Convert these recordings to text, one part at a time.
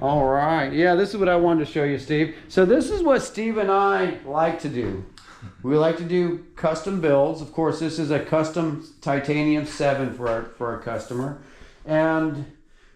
All right, yeah, this is what I wanted to show you, Steve. So this is what Steve and I like to do. We like to do custom builds. Of course, this is a custom titanium 7 for our customer. And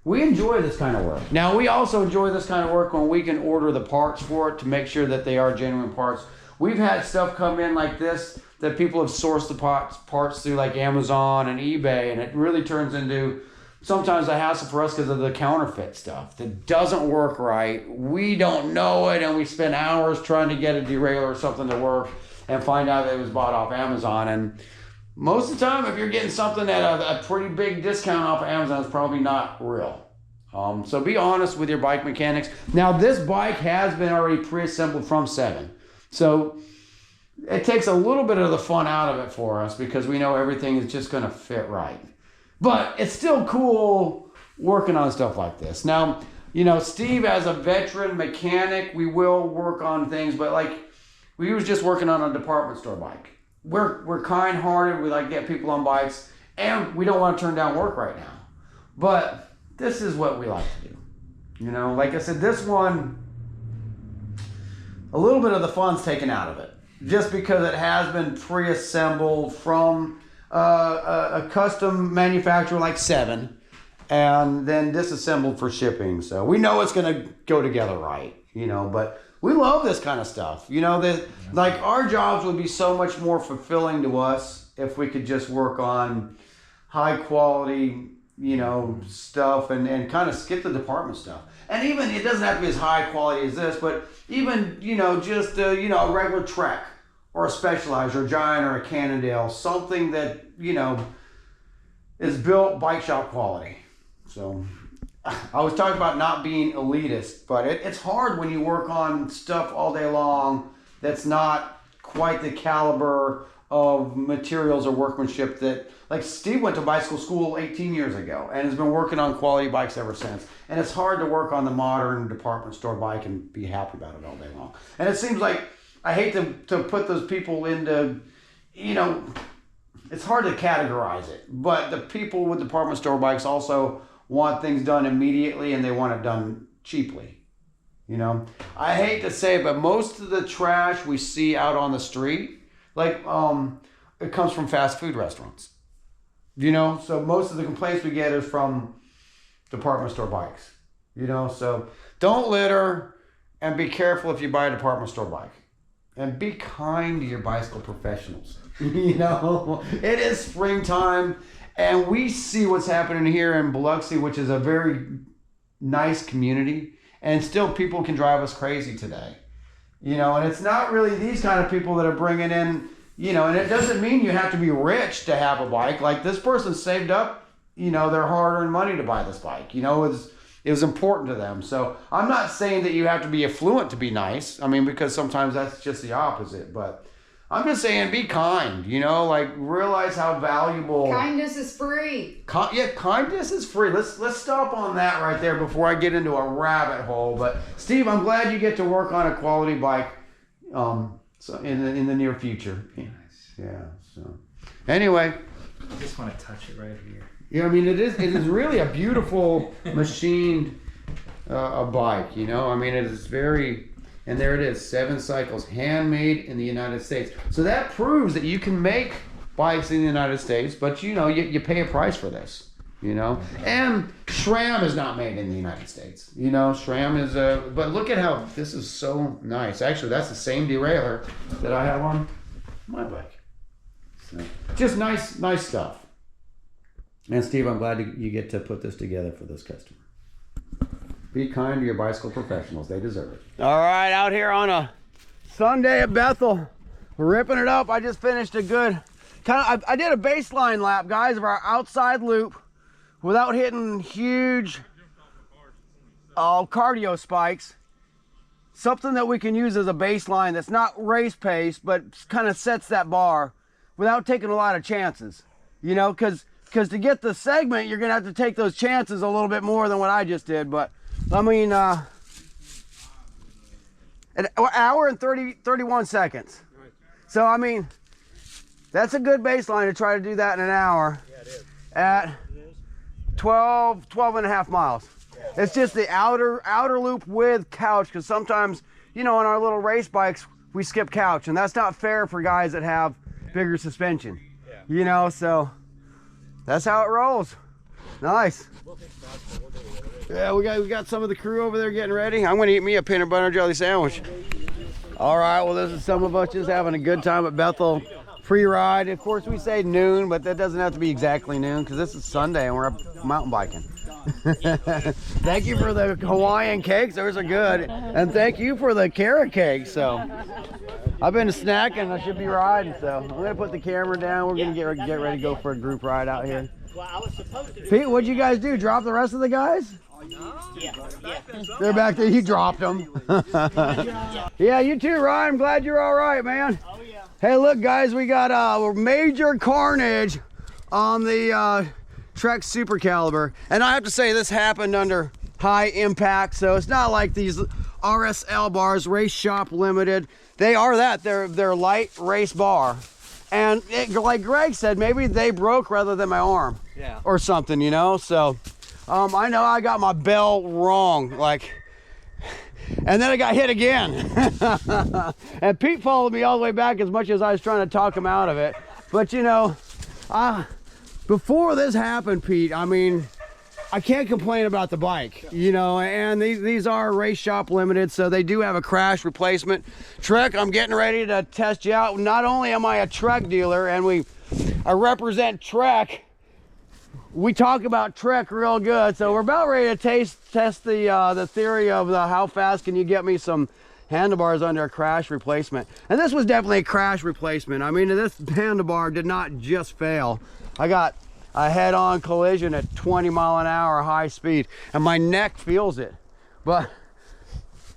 we enjoy this kind of work. Now, we also enjoy this kind of work when we can order the parts for it to make sure that they are genuine parts. We've had stuff come in like this that people have sourced the parts through like Amazon and eBay, and it really turns into sometimes a hassle for us because of the counterfeit stuff that doesn't work right. We don't know it, and we spend hours trying to get a derailleur or something to work and find out that it was bought off Amazon. And most of the time, if you're getting something at a pretty big discount off of Amazon, it's probably not real. So be honest with your bike mechanics. Now, this bike has been already pre-assembled from 7. So it takes a little bit of the fun out of it for us because we know everything is just going to fit right. But it's still cool working on stuff like this. Now, you know, Steve, as a veteran mechanic, we will work on things, but like we was just working on a department store bike. We're kind-hearted. We like to get people on bikes, and we don't want to turn down work right now. But this is what we like to do. You know, like I said, this one, a little bit of the fun's taken out of it, just because it has been pre-assembled from a custom manufacturer like 7, and then disassembled for shipping. So we know it's going to go together right, you know, but we love this kind of stuff. You know, that like our jobs would be so much more fulfilling to us if we could just work on high quality, you know, stuff and kind of skip the department stuff. And even, it doesn't have to be as high quality as this, but even, you know, just, you know, a regular Trek or a Specialized or a Giant or a Cannondale, something that, you know, is built bike shop quality. So I was talking about not being elitist, but it's hard when you work on stuff all day long that's not quite the caliber of materials or workmanship that, like Steve went to bicycle school 18 years ago and has been working on quality bikes ever since. And it's hard to work on the modern department store bike and be happy about it all day long. And it seems like, I hate to put those people into, you know, it's hard to categorize it, but the people with department store bikes also want things done immediately and they want it done cheaply. You know, I hate to say it, but most of the trash we see out on the street, like, it comes from fast food restaurants. You know, so most of the complaints we get is from department store bikes. You know, so don't litter and be careful if you buy a department store bike. And be kind to your bicycle professionals. You know, it is springtime, and we see what's happening here in Biloxi, which is a very nice community, and still people can drive us crazy today. You know, and it's not really these kind of people that are bringing in, you know, and it doesn't mean you have to be rich to have a bike. Like this person saved up, you know, their hard-earned money to buy this bike. You know, it was important to them. So I'm not saying that you have to be affluent to be nice. I mean, because sometimes that's just the opposite. But I'm just saying be kind, you know, like realize how valuable. Kindness is free. Kindness is free. Let's stop on that right there before I get into a rabbit hole. But Steve, I'm glad you get to work on a quality bike so in the near future. Nice. Yeah. So anyway. I just want to touch it right here. Yeah, I mean, it is really a beautiful machined a bike, you know? I mean, it is very, and there it is, 7 cycles, handmade in the United States. So that proves that you can make bikes in the United States, but you know, you pay a price for this, you know? And SRAM is not made in the United States, you know? SRAM is, but look at how, this is so nice. Actually, that's the same derailleur that I have on my bike. So, just nice stuff. And Steve, I'm glad you get to put this together for this customer. Be kind to your bicycle professionals. They deserve it. All right, out here on a Sunday at Bethel. We're ripping it up. I just finished a good, I did a baseline lap, guys, of our outside loop without hitting huge cardio spikes. Something that we can use as a baseline that's not race pace, but kind of sets that bar without taking a lot of chances. You know, because to get the segment, you're going to have to take those chances a little bit more than what I just did. But, I mean, an hour and 31 seconds. So, I mean, That's a good baseline to try to do that in an hour. Yeah, it is. At 12 and a half miles. Yeah. It's just the outer loop with couch, because sometimes, you know, on our little race bikes, we skip couch, and that's not fair for guys that have bigger suspension. Yeah. You know, so that's how it rolls. Nice. Yeah, we got some of the crew over there getting ready. I'm gonna eat me a peanut butter and jelly sandwich. All right, well, this is some of us just having a good time at Bethel pre-ride. Of course, we say noon, but that doesn't have to be exactly noon, because this is Sunday and we're up mountain biking. Thank you for the Hawaiian cakes, those are good. And thank you for the carrot cakes. So I've been snacking, I should be riding. So I'm gonna put the camera down. We're gonna get ready to go for a group ride out here. Pete, what'd you guys do? Drop the rest of the guys? Yeah. They're back there. You dropped them. Yeah, you too, Ryan. I'm glad you're all right, man. Oh yeah. Hey, look, guys, we got major carnage on the Trek Super Caliber, and I have to say this happened under high impact, so it's not like these RSL bars, Race Shop Limited. They are that. They're light race bar. And like Greg said, maybe they broke rather than my arm, Yeah. or something, you know. So I know I got my bell wrong, like, and then I got hit again. And Pete followed me all the way back as much as I was trying to talk him out of it. But you know, before this happened, Pete, I mean, I can't complain about the bike, you know, and these are Race Shop Limited, so they do have a crash replacement. Trek, I'm getting ready to test you out. Not only am I a Trek dealer and I represent Trek, we talk about Trek real good, so we're about ready to test the theory of how fast can you get me some handlebars under a crash replacement. And this was definitely a crash replacement. I mean, this handlebar did not just fail. I got a head-on collision at 20 mile an hour high speed, and my neck feels it. But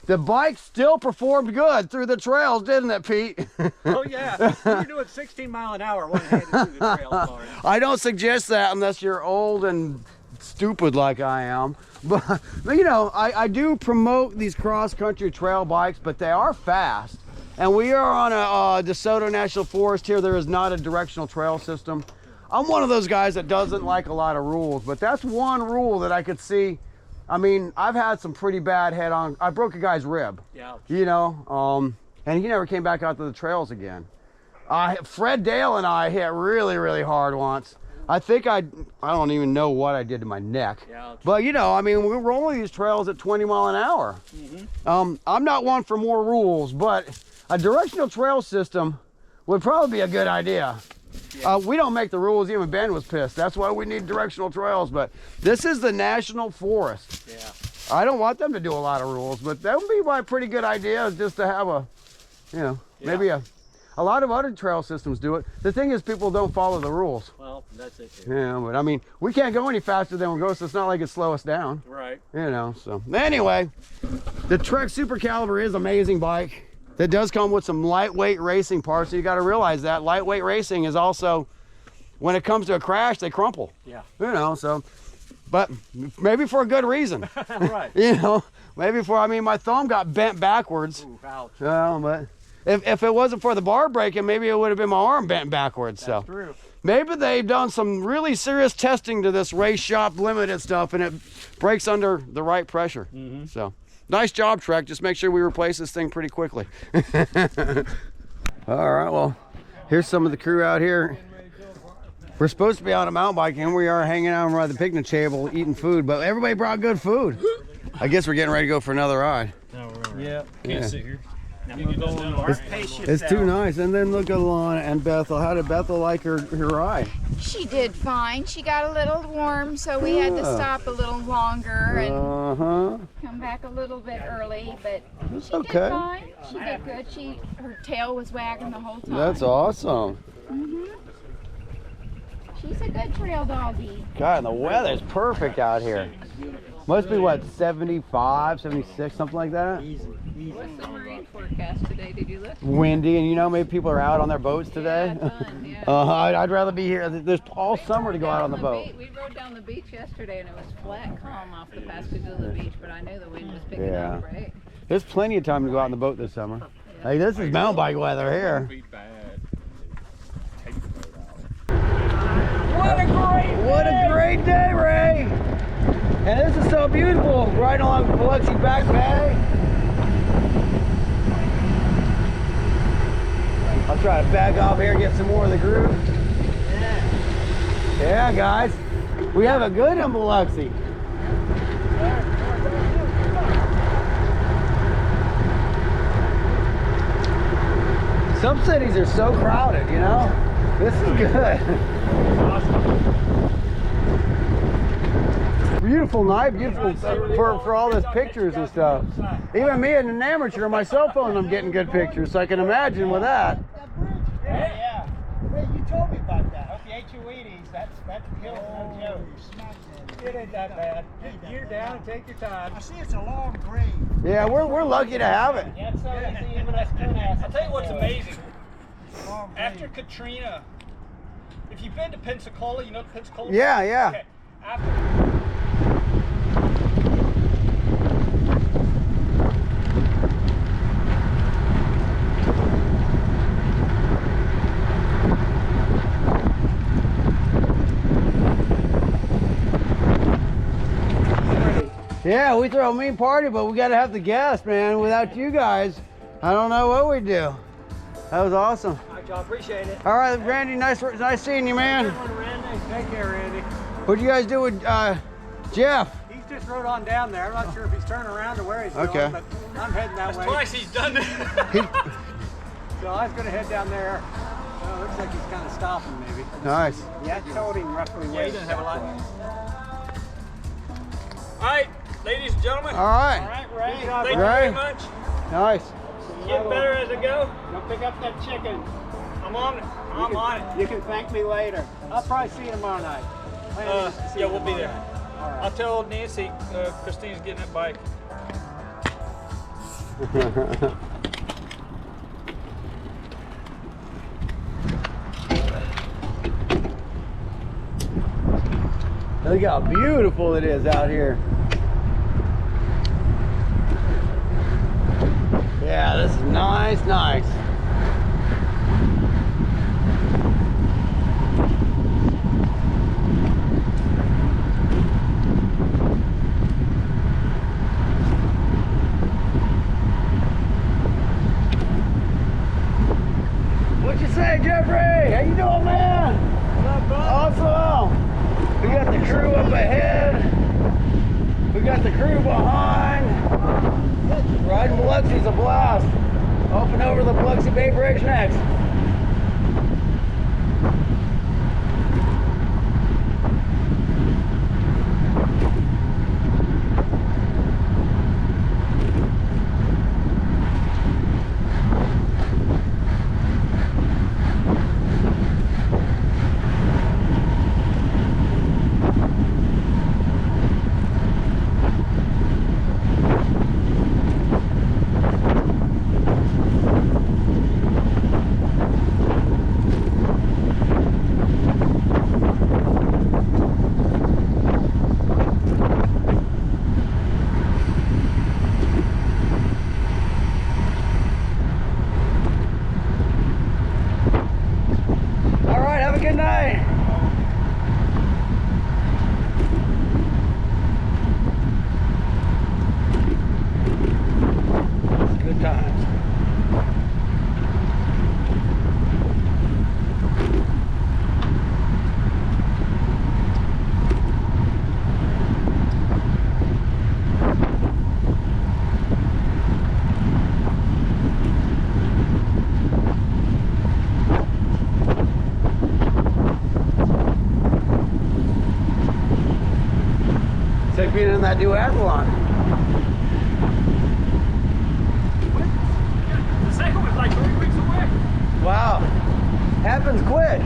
the bike still performed good through the trails, didn't it, Pete? Oh yeah. You're doing 16 mile an hour one-handed through the trails, Lauren. I don't suggest that unless you're old and stupid like I am. But you know, I do promote these cross-country trail bikes, but they are fast. And we are on a DeSoto National Forest here. There is not a directional trail system. I'm one of those guys that doesn't like a lot of rules, but that's one rule that I could see. I mean, I've had some pretty bad head-on. I broke a guy's rib. Yeah. You know, and he never came back out to the trails again. Fred Dale and I hit really, really hard once. I think I don't even know what I did to my neck. Yeah. But you know, I mean, we're rolling these trails at 20 mile an hour. Mm-hmm. I'm not one for more rules, but a directional trail system would probably be a good idea. Yeah. We don't make the rules. Even Ben was pissed. That's why we need directional trails. But this is the National Forest. Yeah. I don't want them to do a lot of rules, but that would be my pretty good idea, just to have a, you know, maybe a lot of other trail systems do it. The thing is, people don't follow the rules. Well, that's it too. Yeah, but I mean, we can't go any faster than we go, so it's not like it slow us down. Right. You know, so anyway, the Trek Super Caliber is an amazing bike. That does come with some lightweight racing parts, so you got to realize that lightweight racing is also, when it comes to a crash, they crumple. Yeah. You know, so, but maybe for a good reason. Right. You know, maybe I mean, my thumb got bent backwards. Ooh, ouch. But if it wasn't for the bar breaking, maybe it would have been my arm bent backwards. That's so true. Maybe they've done some really serious testing to this Race Shop Limited stuff, and it breaks under the right pressure. Mm-hmm. So. Nice job, Trek. Just make sure we replace this thing pretty quickly. All right, well, here's some of the crew out here. We're supposed to be on a mountain bike, and we are hanging out around the picnic table eating food, but everybody brought good food. I guess we're getting ready to go for another ride. Yeah, can't sit here. It's too nice. And then look at Alana and Bethel. How did Bethel like her ride? She did fine. She got a little warm, so we had to stop a little longer and come back a little bit early, but she did fine. She did good. Her tail was wagging the whole time. That's awesome. She's a good trail doggy. God, and the weather's perfect out here. Must be what, 75, 76, something like that? What's the marine forecast today? Did you look? Windy, and you know, maybe people are out on their boats today. Yeah, fun, yeah. I'd rather be here. There's all summer to go out on the boat. We rode down the beach yesterday, and it was flat calm off the Pascagoula beach, but I knew the wind was picking up, right? There's plenty of time to go out on the boat this summer. Hey, this is mountain bike weather here. And this is so beautiful, right along Biloxi Back Bay. I'll try to back off here and get some more of the groove. Yeah, guys. We have a good in Biloxi. Some cities are so crowded, you know? This is good. Beautiful night, beautiful for all these pictures and stuff. Even me as an amateur on my cell phone, I'm getting good pictures, so I can imagine with that. Yeah. Wait, you told me about that. Up the HO80s, that hill is no joke. It ain't that bad. Just gear down and take your time. I see it's a long grade. Yeah, we're lucky to have it. Yeah, it's so easy, even us coon-asses. I'll tell you what's amazing. After Katrina, if you've been to Pensacola, you know Pensacola? Yeah, yeah. Okay. After Yeah, we throw a mean party, but we gotta have the guests, man. Without you guys, I don't know what we'd do. That was awesome. All right, y'all, appreciate it. All right, Randy, nice seeing you, man. Good one, Randy. Take care, Randy. What'd you guys do with Jeff? He's just rode on down there. I'm not sure if he's turning around or where he's Okay. going, but I'm heading that way. twice he's done that. So I was going to head down there. Well, looks like he's kind of stopping, maybe. Nice. Yeah, I told him roughly Yeah, where he doesn't have a lot. was. All right, ladies and gentlemen. All right. All right, Ray. Good job, Thank you Ray. very much. Nice. Get better as I go. Don't pick up that chicken. I'm on it. I'm on it. You can thank me later. I'll probably see you tomorrow night. Plan to see Yeah, you we'll be tomorrow there. night. All right. I'll tell Nancy Christine's getting that bike. Look how beautiful it is out here. Yeah, this is nice, nice. What you say, Jeffrey? How you doing, man? Awesome. We got the crew up ahead. We got the crew behind. Riding Biloxi's a blast. Off and over the Biloxi Bay Bridge next. All right, have a good night. Good times. It's like being in that duathlon. The second was like 3 weeks away. Wow. Happens quick.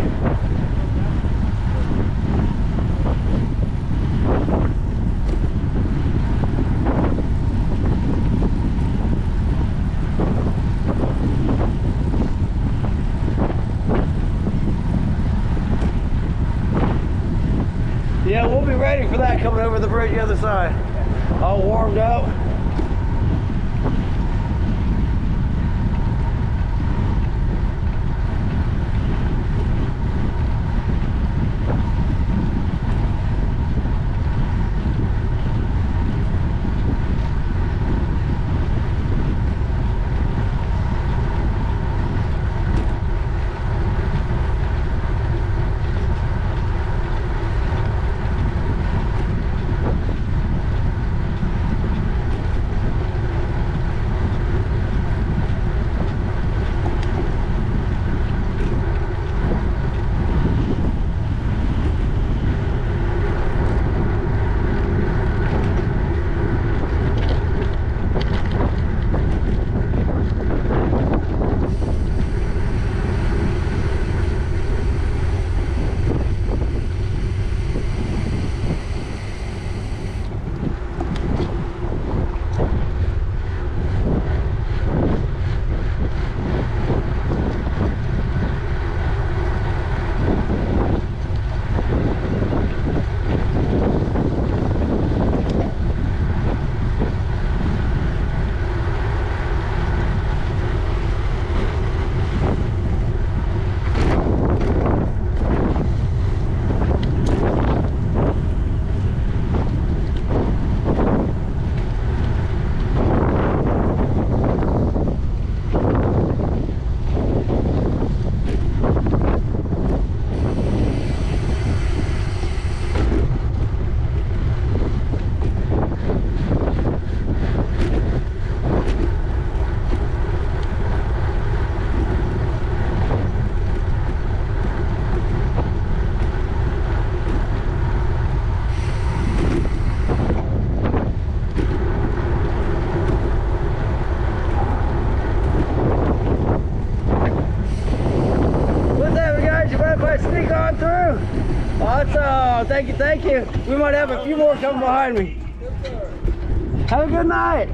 Yeah, we'll be ready for that coming over the bridge the other side. All warmed up. That's thank you, thank you. We might have a few more coming behind me. Have a good night.